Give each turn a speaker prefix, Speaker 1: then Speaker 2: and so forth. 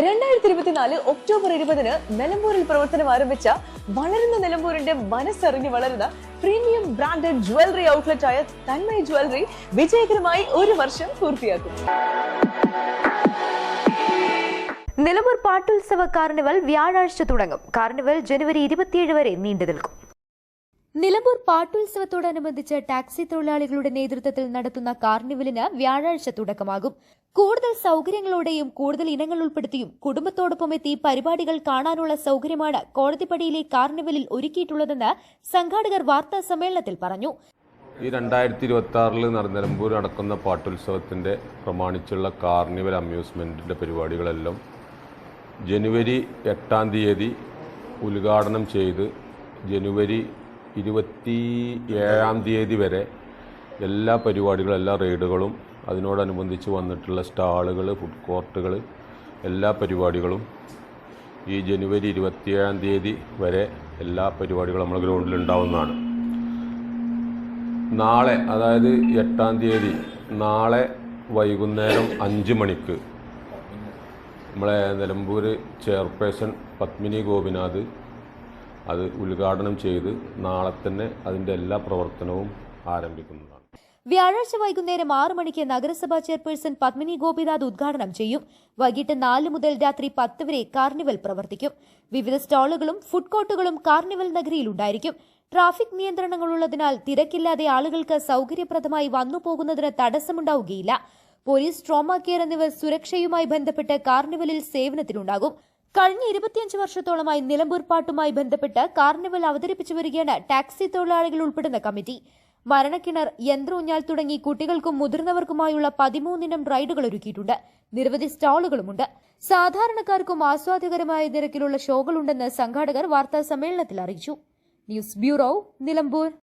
Speaker 1: 2024 October 20-ന് നിലമ്പൂരിൽ പ്രവർത്തനം ആരംഭിച്ച വളരുന്ന നിലമ്പൂരിന്റെ മനസ്സറിഞ്ഞ് വളരുന്ന പ്രീമിയം ബ്രാൻഡഡ് ജ്വല്ലറി ഔട്ട്ലെറ്റ് ആയ തന്മയ ജ്വല്ലറി വിജയകരമായി 1 വർഷം പൂർത്തിയാക്കും.
Speaker 2: നിലമ്പൂർ പാട്ടുത്സവ കാർണിവൽ വ്യാഴാഴ്ച തുടങ്ങും. കാർണിവൽ ജനുവരി 27 വരെ നീണ്ടു നിൽക്കും. നിലമ്പൂർ പാട്ടുത്സവത്തോടനുബന്ധിച്ച് ടാക്സി തൊഴിലാളികളുടെ നേതൃത്വത്തിൽ നടത്തുന്ന കാർണിവലിന് വ്യാഴാഴ്ച തുടക്കമാകും. കൂടുതൽ സൌകര്യങ്ങളോടെയും കൂടുതൽ ഇനങ്ങൾ ഉൾപ്പെടുത്തിയും കുടുംബത്തോടൊപ്പം എത്തി പരിപാടികൾ കാണാനുള്ള സൌകര്യമാണ് കോടതിപ്പടിയിലെ കാർണിവലിൽ ഒരുക്കിയിട്ടുള്ളതെന്ന് സംഘാടകർ വാർത്താ സമ്മേളനത്തിൽ പറഞ്ഞു.
Speaker 3: ഈ 2026 നിലമ്പൂർ നടക്കുന്ന പാട്ടുത്സവത്തിന്റെ പ്രമാണിച്ചുള്ള കാർണിവൽ അമ്യൂസ്മെന്റിന്റെ പരിപാടികളെല്ലാം ജനുവരി 8-ാം തീയതി ഉദ്ഘാടനം ചെയ്ത് ജനുവരി 27-ാം തീയതി വരെ എല്ലാ പരിപാടികളും എല്ലാ റൈഡുകളും അതിനോടനുബന്ധിച്ച് വന്നിട്ടുള്ള സ്റ്റാളുകൾ ഫുഡ് കോർട്ടുകൾ എല്ലാ പരിപാടികളും ഈ ജനുവരി 27-ാം തീയതി വരെ എല്ലാ പരിപാടികളും നമ്മുടെ ഗ്രൗണ്ടിൽ ഉണ്ടാവുന്നതാണ്. നാളെ അതായത് 8-ാം തീയതി നാളെ വൈകുന്നേരം 5 മണിക്ക് നമ്മളെ നിലമ്പൂർ ചെയർപേഴ്സൺ പത്മിനി ഗോപിനാഥ് അത് ഉദ്ഘാടനം ചെയ്ത് നാളെ തന്നെ അതിൻ്റെ എല്ലാ പ്രവർത്തനവും ആരംഭിക്കുന്നതാണ്.
Speaker 2: വ്യാഴാഴ്ച വൈകുന്നേരം 6 മണിക്ക് നഗരസഭാ ചെയർപേഴ്സൺ പത്മിനി ഗോപിനാഥ് ഉദ്ഘാടനം ചെയ്യും. വൈകിട്ട് 4 മുതൽ രാത്രി 10 വരെ കാർണിവൽ പ്രവർത്തിക്കും. വിവിധ സ്റ്റാളുകളും ഫുഡ് കോർട്ടുകളും കാർണിവൽ നഗരിയിൽ ഉണ്ടായിരിക്കും. ട്രാഫിക് നിയന്ത്രണങ്ങളുള്ളതിനാൽ തിരക്കില്ലാതെ ആളുകൾക്ക് സൌകര്യപ്രദമായി വന്നുപോകുന്നതിന് തടസ്സമുണ്ടാവുകയില്ല. പോലീസ്, ട്രോമ കെയർ എന്നിവർ സുരക്ഷയുമായി ബന്ധപ്പെട്ട് കാർണിവലിൽ സേവനത്തിനുണ്ടാകും. കഴിഞ്ഞ 25 വർഷത്തോളമായി നിലമ്പൂർ പാട്ടുമായി ബന്ധപ്പെട്ട് കാർണിവൽ അവതരിപ്പിച്ചു വരികയാണ് ടാക്സി തൊഴിലാളികൾ ഉൾപ്പെടുന്ന കമ്മിറ്റി. മരണക്കിണർ, യന്ത്രഊഞ്ഞാൽ തുടങ്ങി കുട്ടികൾക്കും മുതിർന്നവർക്കുമായുള്ള 13 ഇനം റൈഡുകൾ ഒരുക്കിയിട്ടുണ്ട്. നിരവധി സ്റ്റാളുകളുമുണ്ട്. സാധാരണക്കാർക്കും ആസ്വാദ്യകരമായ നിരക്കിലുള്ള ഷോകളുണ്ടെന്ന് സംഘാടകർ വാർത്താ സമ്മേളനത്തിൽ അറിയിച്ചു. News bureau, Nilambur.